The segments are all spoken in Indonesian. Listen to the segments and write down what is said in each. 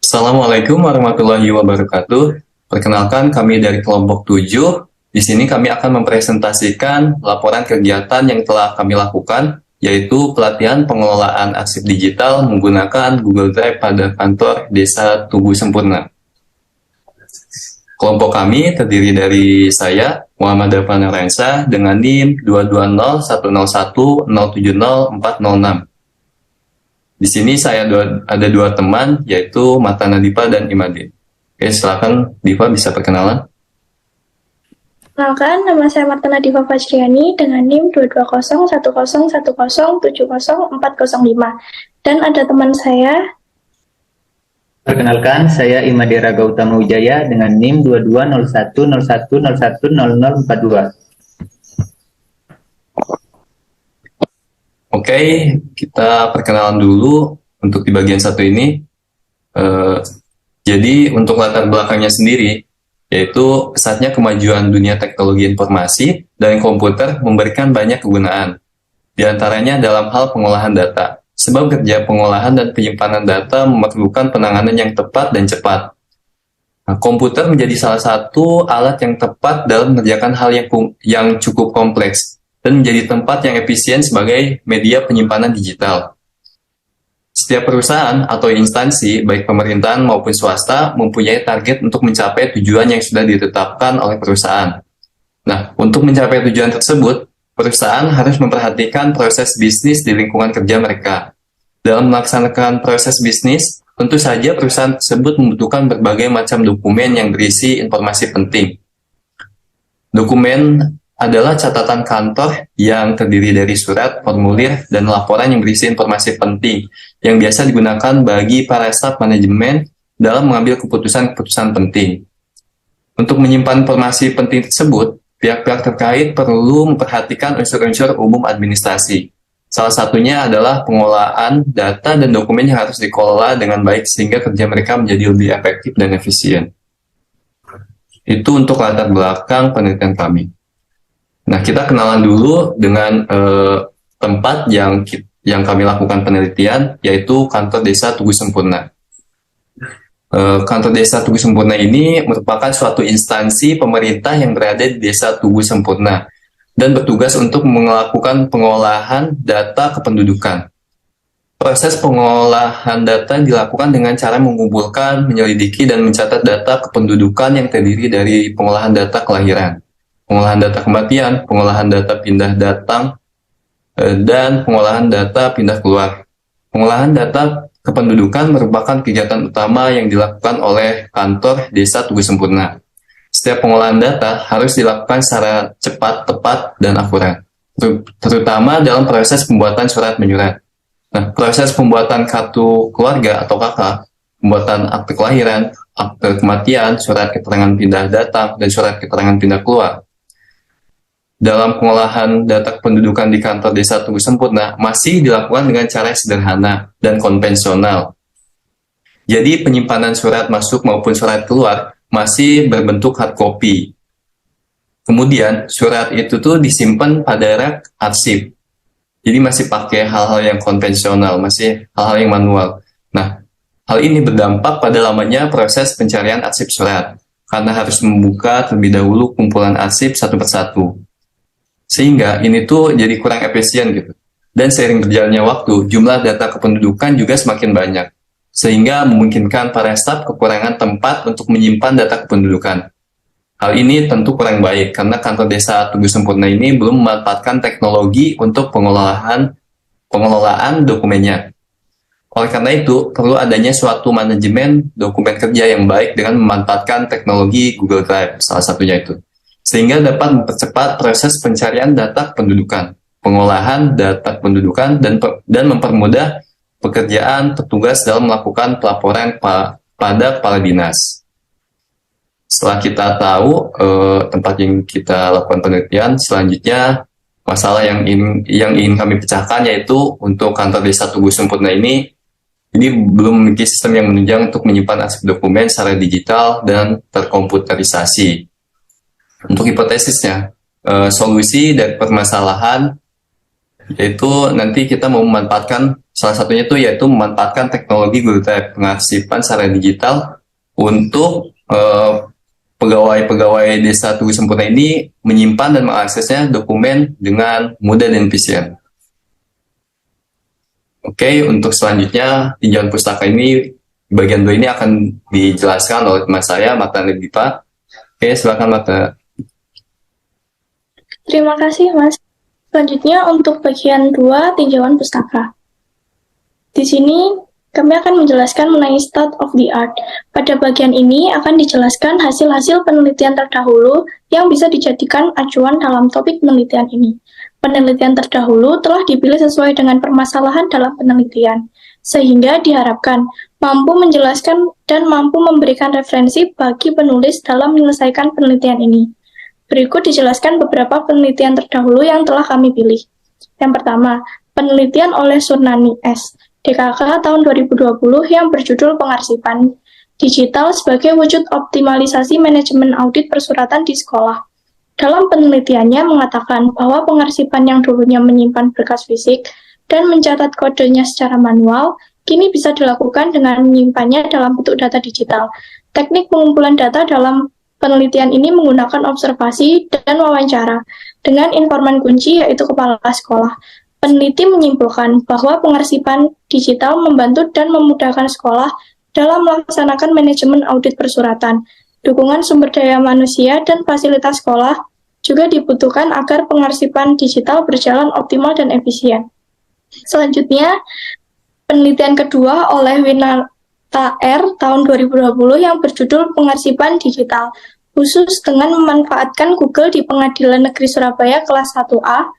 Assalamualaikum warahmatullahi wabarakatuh. Perkenalkan, kami dari kelompok 7. Di sini kami akan mempresentasikan laporan kegiatan yang telah kami lakukan, yaitu pelatihan pengelolaan arsip digital menggunakan Google Drive pada kantor Desa Tugu Sempurna. Kelompok kami terdiri dari saya, Muhammad Dafan Rensa, dengan NIM 2201010700406. Di sini saya ada dua teman, yaitu Matana Dipa dan Imadin. Oke, silakan Dipa bisa perkenalan. Perkenalkan, nama saya Martana Diva Fajriani dengan NIM 2201010700405. Dan ada teman saya. Perkenalkan, saya Imadira Gautama Wijaya dengan NIM 220101010042. Oke, kita perkenalan dulu untuk di bagian satu ini. Jadi untuk latar belakangnya sendiri, yaitu pesatnya kemajuan dunia teknologi informasi dan komputer memberikan banyak kegunaan, di antaranya dalam hal pengolahan data. Sebab kerja pengolahan dan penyimpanan data memerlukan penanganan yang tepat dan cepat. Nah, komputer menjadi salah satu alat yang tepat dalam mengerjakan hal yang cukup kompleks dan menjadi tempat yang efisien sebagai media penyimpanan digital. Setiap perusahaan atau instansi, baik pemerintahan maupun swasta, mempunyai target untuk mencapai tujuan yang sudah ditetapkan oleh perusahaan. Nah, untuk mencapai tujuan tersebut, perusahaan harus memperhatikan proses bisnis di lingkungan kerja mereka. Dalam melaksanakan proses bisnis, tentu saja perusahaan tersebut membutuhkan berbagai macam dokumen yang berisi informasi penting. Dokumen adalah catatan kantor yang terdiri dari surat, formulir, dan laporan yang berisi informasi penting yang biasa digunakan bagi para staf manajemen dalam mengambil keputusan-keputusan penting. Untuk menyimpan informasi penting tersebut, pihak-pihak terkait perlu memperhatikan unsur-unsur umum administrasi. Salah satunya adalah pengolahan data dan dokumen yang harus dikelola dengan baik sehingga kerja mereka menjadi lebih efektif dan efisien. Itu untuk latar belakang penelitian kami. Nah, kita kenalan dulu dengan tempat yang kami lakukan penelitian, yaitu kantor Desa Tugu Sempurna. Kantor Desa Tugu Sempurna ini merupakan suatu instansi pemerintah yang berada di Desa Tugu Sempurna dan bertugas untuk melakukan pengolahan data kependudukan. Proses pengolahan data dilakukan dengan cara mengumpulkan, menyelidiki, dan mencatat data kependudukan yang terdiri dari pengolahan data kelahiran, pengolahan data kematian, pengolahan data pindah datang, dan pengolahan data pindah keluar. Pengolahan data kependudukan merupakan kegiatan utama yang dilakukan oleh kantor Desa Tugu Sempurna. Setiap pengolahan data harus dilakukan secara cepat, tepat, dan akurat, terutama dalam proses pembuatan surat menyurat. Nah, proses pembuatan kartu keluarga atau KK, pembuatan akte kelahiran, akte kematian, surat keterangan pindah datang, dan surat keterangan pindah keluar. Dalam pengolahan data kependudukan di kantor Desa Tugu Sempurna masih dilakukan dengan cara sederhana dan konvensional. Jadi penyimpanan surat masuk maupun surat keluar masih berbentuk hard copy. Kemudian surat itu tuh disimpan pada rak arsip. Jadi masih pakai hal-hal yang konvensional, masih hal-hal yang manual. Nah, hal ini berdampak pada lamanya proses pencarian arsip surat, karena harus membuka terlebih dahulu kumpulan arsip satu persatu. Sehingga ini tuh jadi kurang efisien gitu. Dan seiring berjalannya waktu, jumlah data kependudukan juga semakin banyak. Sehingga memungkinkan para staf kekurangan tempat untuk menyimpan data kependudukan. Hal ini tentu kurang baik, karena kantor Desa Tugu Sempurna ini belum memanfaatkan teknologi untuk pengelolaan dokumennya. Oleh karena itu, perlu adanya suatu manajemen dokumen kerja yang baik dengan memanfaatkan teknologi Google Drive, salah satunya itu. Sehingga dapat mempercepat proses pencarian data kependudukan, pengolahan data kependudukan, dan mempermudah pekerjaan petugas dalam melakukan pelaporan pada kepala dinas. Setelah kita tahu tempat yang kita lakukan penelitian, selanjutnya masalah yang ingin kami pecahkan yaitu untuk kantor Desa Tugu Sempurna ini belum memiliki sistem yang menunjang untuk menyimpan arsip dokumen secara digital dan terkomputerisasi. Untuk hipotesisnya, solusi dari permasalahan yaitu nanti kita mau memanfaatkan Salah satunya itu yaitu memanfaatkan teknologi Google Drive, pengarsipan secara digital untuk pegawai-pegawai Desa Tugu Sempurna ini menyimpan dan mengaksesnya dokumen dengan mudah dan efisien. Oke, untuk selanjutnya tinjauan pustaka ini bagian 2 ini akan dijelaskan oleh teman saya, Mata Nedipa. Oke, silakan Mata. Terima kasih, Mas. Selanjutnya untuk bagian 2, tinjauan pustaka. Di sini kami akan menjelaskan mengenai state of the art. Pada bagian ini akan dijelaskan hasil-hasil penelitian terdahulu yang bisa dijadikan acuan dalam topik penelitian ini. Penelitian terdahulu telah dipilih sesuai dengan permasalahan dalam penelitian, sehingga diharapkan mampu menjelaskan dan mampu memberikan referensi bagi penulis dalam menyelesaikan penelitian ini. Berikut dijelaskan beberapa penelitian terdahulu yang telah kami pilih. Yang pertama, penelitian oleh Surnani S. DKK tahun 2020 yang berjudul Pengarsipan Digital sebagai Wujud Optimalisasi Manajemen Audit Persuratan di Sekolah. Dalam penelitiannya mengatakan bahwa pengarsipan yang dulunya menyimpan berkas fisik dan mencatat kodenya secara manual, kini bisa dilakukan dengan menyimpannya dalam bentuk data digital. Teknik pengumpulan data dalam penelitian ini menggunakan observasi dan wawancara dengan informan kunci yaitu kepala sekolah. Peneliti menyimpulkan bahwa pengarsipan digital membantu dan memudahkan sekolah dalam melaksanakan manajemen audit persuratan. Dukungan sumber daya manusia dan fasilitas sekolah juga dibutuhkan agar pengarsipan digital berjalan optimal dan efisien. Selanjutnya, penelitian kedua oleh Winata R tahun 2020 yang berjudul Pengarsipan Digital, khusus dengan memanfaatkan Google di Pengadilan Negeri Surabaya kelas 1A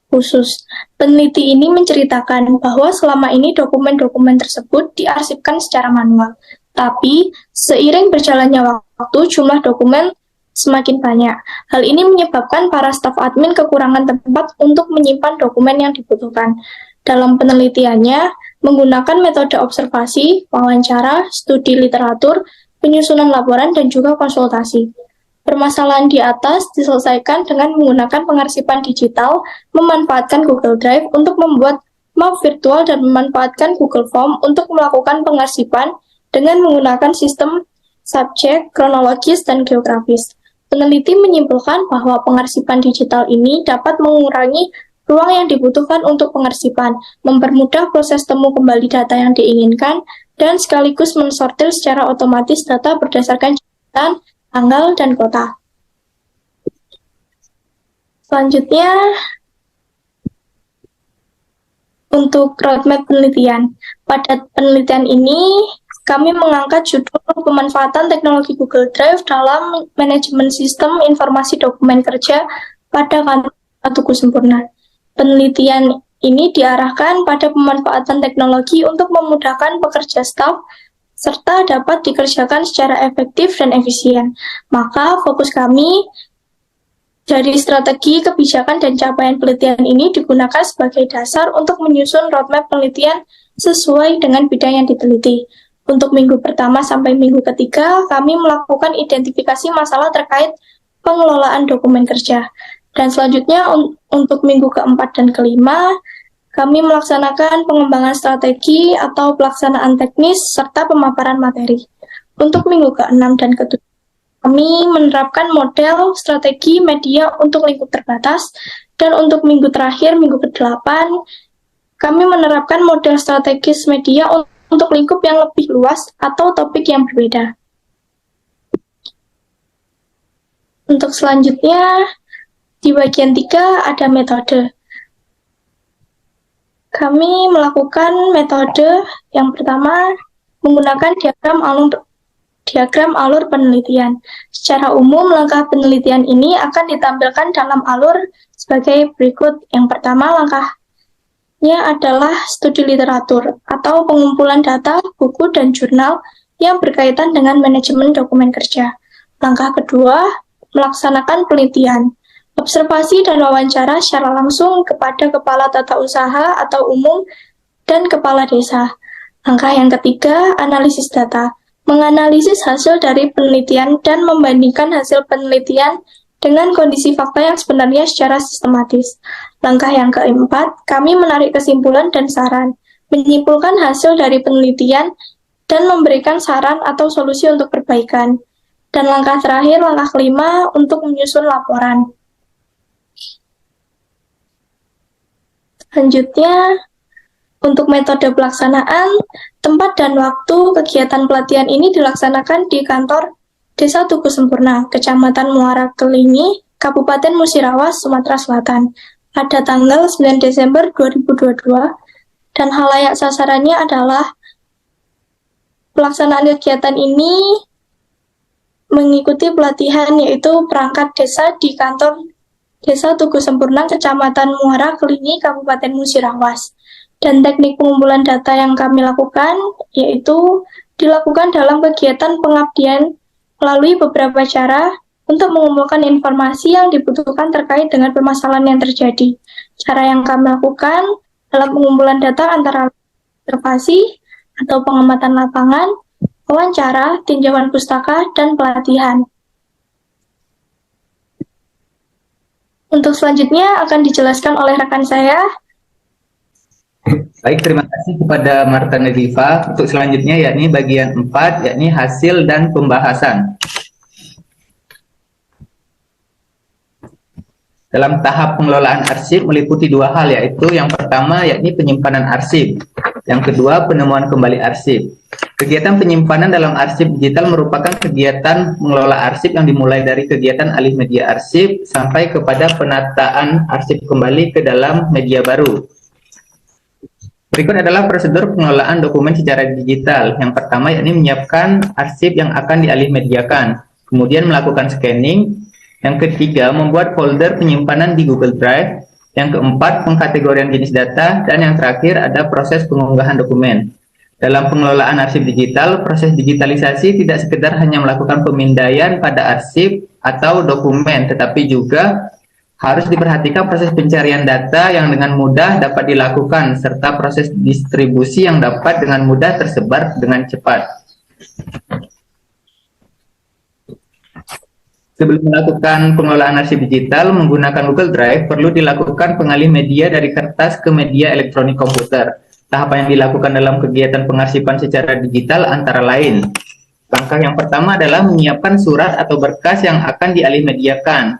khusus. Peneliti ini menceritakan bahwa selama ini dokumen-dokumen tersebut diarsipkan secara manual. Tapi, seiring berjalannya waktu, jumlah dokumen semakin banyak. Hal ini menyebabkan para staf admin kekurangan tempat untuk menyimpan dokumen yang dibutuhkan. Dalam penelitiannya, menggunakan metode observasi, wawancara, studi literatur, penyusunan laporan, dan juga konsultasi. Permasalahan di atas diselesaikan dengan menggunakan pengarsipan digital, memanfaatkan Google Drive untuk membuat map virtual dan memanfaatkan Google Form untuk melakukan pengarsipan dengan menggunakan sistem subjek, kronologis, dan geografis. Peneliti menyimpulkan bahwa pengarsipan digital ini dapat mengurangi ruang yang dibutuhkan untuk pengarsipan, mempermudah proses temu kembali data yang diinginkan, dan sekaligus mensortir secara otomatis data berdasarkan jabatan, tanggal, dan kota. Selanjutnya, untuk roadmap penelitian. Pada penelitian ini, kami mengangkat judul pemanfaatan teknologi Google Drive dalam manajemen sistem informasi dokumen kerja pada kantor Tugu Sempurna. Penelitian ini diarahkan pada pemanfaatan teknologi untuk memudahkan pekerja staf serta dapat dikerjakan secara efektif dan efisien. Maka fokus kami dari strategi, kebijakan, dan capaian penelitian ini digunakan sebagai dasar untuk menyusun roadmap penelitian sesuai dengan bidang yang diteliti. Untuk minggu pertama sampai minggu ketiga, kami melakukan identifikasi masalah terkait pengelolaan dokumen kerja. Dan selanjutnya untuk minggu keempat dan kelima, kami melaksanakan pengembangan strategi atau pelaksanaan teknis serta pemaparan materi. Untuk minggu ke-6 dan ke-7, kami menerapkan model strategi media untuk lingkup terbatas. Dan untuk minggu terakhir, minggu ke-8, kami menerapkan model strategis media untuk lingkup yang lebih luas atau topik yang berbeda. Untuk selanjutnya, di bagian 3 ada metode. Kami melakukan metode yang pertama menggunakan diagram alur penelitian. Secara umum, langkah penelitian ini akan ditampilkan dalam alur sebagai berikut. Yang pertama, langkahnya adalah studi literatur atau pengumpulan data, buku, dan jurnal yang berkaitan dengan manajemen dokumen kerja. Langkah kedua, melaksanakan penelitian. Observasi dan wawancara secara langsung kepada kepala tata usaha atau umum dan kepala desa. Langkah yang ketiga, analisis data. Menganalisis hasil dari penelitian dan membandingkan hasil penelitian dengan kondisi fakta yang sebenarnya secara sistematis. Langkah yang keempat, kami menarik kesimpulan dan saran. menyimpulkan hasil dari penelitian, dan memberikan saran atau solusi untuk perbaikan. Dan langkah terakhir, langkah kelima, untuk menyusun laporan. Selanjutnya, untuk metode pelaksanaan, tempat dan waktu kegiatan pelatihan ini dilaksanakan di kantor Desa Tugu Sempurna, Kecamatan Muara Kelingi, Kabupaten Musirawas, Sumatera Selatan, pada tanggal 9 Desember 2022, dan khalayak sasarannya adalah pelaksanaan kegiatan ini mengikuti pelatihan yaitu perangkat desa di kantor Desa Tugu Sempurna, Kecamatan Muara Kelingi, Kabupaten Musirawas. Dan teknik pengumpulan data yang kami lakukan yaitu dilakukan dalam kegiatan pengabdian melalui beberapa cara untuk mengumpulkan informasi yang dibutuhkan terkait dengan permasalahan yang terjadi. Cara yang kami lakukan dalam pengumpulan data antara observasi atau pengamatan lapangan, wawancara, tinjauan pustaka, dan pelatihan. Untuk selanjutnya akan dijelaskan oleh rekan saya. Baik, terima kasih kepada Marta Nazifa. Untuk selanjutnya yakni bagian 4, yakni hasil dan pembahasan. Dalam tahap pengelolaan arsip meliputi 2 hal, yaitu yang pertama yakni penyimpanan arsip, yang kedua penemuan kembali arsip. Kegiatan penyimpanan dalam arsip digital merupakan kegiatan mengelola arsip yang dimulai dari kegiatan alih media arsip sampai kepada penataan arsip kembali ke dalam media baru. Berikut adalah prosedur pengelolaan dokumen secara digital. Yang pertama yakni menyiapkan arsip yang akan dialih mediakan, kemudian melakukan scanning. Yang ketiga, membuat folder penyimpanan di Google Drive. Yang keempat, pengkategorian jenis data. Dan yang terakhir, ada proses pengunggahan dokumen. Dalam pengelolaan arsip digital, proses digitalisasi tidak sekedar hanya melakukan pemindaian pada arsip atau dokumen, tetapi juga harus diperhatikan proses pencarian data yang dengan mudah dapat dilakukan, serta proses distribusi yang dapat dengan mudah tersebar dengan cepat. Sebelum melakukan pengelolaan arsip digital menggunakan Google Drive, perlu dilakukan pengalih media dari kertas ke media elektronik komputer. Tahapan yang dilakukan dalam kegiatan pengarsipan secara digital antara lain. Langkah yang pertama adalah menyiapkan surat atau berkas yang akan dialih mediakan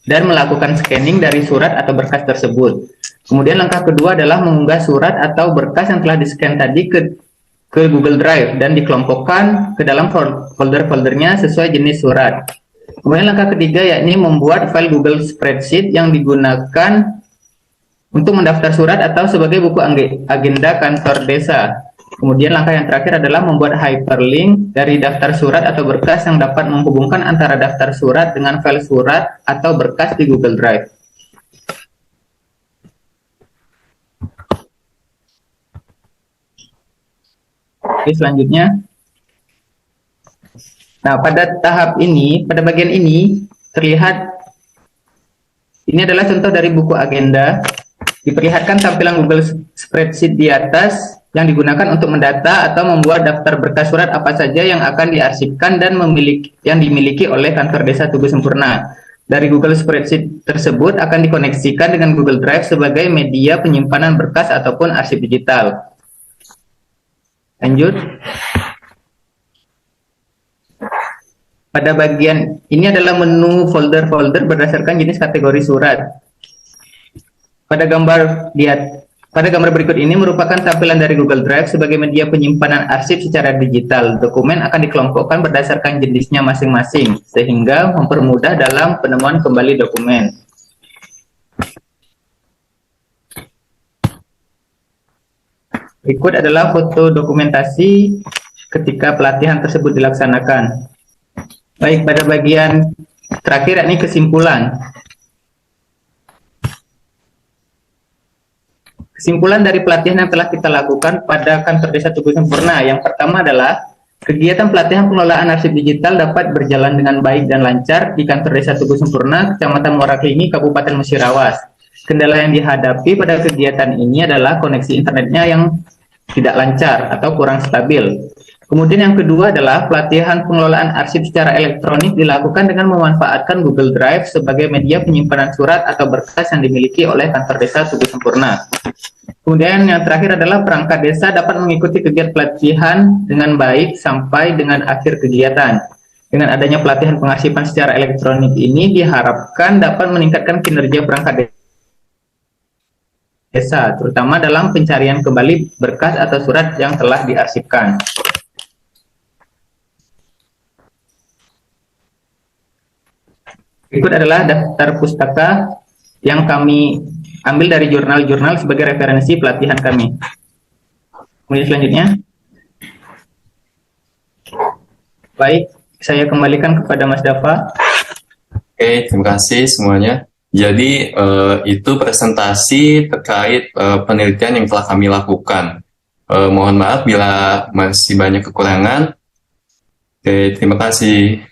dan melakukan scanning dari surat atau berkas tersebut. Kemudian langkah kedua adalah mengunggah surat atau berkas yang telah di-scan tadi ke Google Drive dan dikelompokkan ke dalam folder-foldernya sesuai jenis surat. Kemudian langkah ketiga yakni membuat file Google Spreadsheet yang digunakan untuk mendaftar surat atau sebagai buku agenda kantor desa. Kemudian langkah yang terakhir adalah membuat hyperlink dari daftar surat atau berkas yang dapat menghubungkan antara daftar surat dengan file surat atau berkas di Google Drive. Oke, selanjutnya. Nah, pada tahap ini, pada bagian ini, terlihat ini adalah contoh dari buku agenda. Diperlihatkan tampilan Google Spreadsheet di atas yang digunakan untuk mendata atau membuat daftar berkas surat apa saja yang akan diarsipkan dan yang dimiliki oleh kantor desa Tugu Sempurna. Dari Google Spreadsheet tersebut akan dikoneksikan dengan Google Drive sebagai media penyimpanan berkas ataupun arsip digital. Lanjut. Pada bagian ini adalah menu folder-folder berdasarkan jenis kategori surat. Pada gambar berikut ini merupakan tampilan dari Google Drive sebagai media penyimpanan arsip secara digital. Dokumen akan dikelompokkan berdasarkan jenisnya masing-masing, sehingga mempermudah dalam penemuan kembali dokumen. Berikut adalah foto dokumentasi ketika pelatihan tersebut dilaksanakan. Baik, pada bagian terakhir yakni kesimpulan. Kesimpulan dari pelatihan yang telah kita lakukan pada kantor desa Tugu Sempurna. Yang pertama adalah kegiatan pelatihan pengelolaan arsip digital dapat berjalan dengan baik dan lancar di kantor desa Tugu Sempurna, Kecamatan Muara Kelingi, Kabupaten Musirawas. Kendala yang dihadapi pada kegiatan ini adalah koneksi internetnya yang tidak lancar atau kurang stabil. Kemudian yang kedua adalah pelatihan pengelolaan arsip secara elektronik dilakukan dengan memanfaatkan Google Drive sebagai media penyimpanan surat atau berkas yang dimiliki oleh kantor desa Tugu Sempurna. Kemudian yang terakhir adalah perangkat desa dapat mengikuti kegiatan pelatihan dengan baik sampai dengan akhir kegiatan. Dengan adanya pelatihan pengarsipan secara elektronik ini diharapkan dapat meningkatkan kinerja perangkat desa, terutama dalam pencarian kembali berkas atau surat yang telah diarsipkan. Berikut adalah daftar pustaka yang kami ambil dari jurnal-jurnal sebagai referensi pelatihan kami. Kemudian selanjutnya, baik, saya kembalikan kepada Mas Dafa. Oke, terima kasih semuanya. Jadi itu presentasi terkait penelitian yang telah kami lakukan. Mohon maaf bila masih banyak kekurangan. Oke, terima kasih.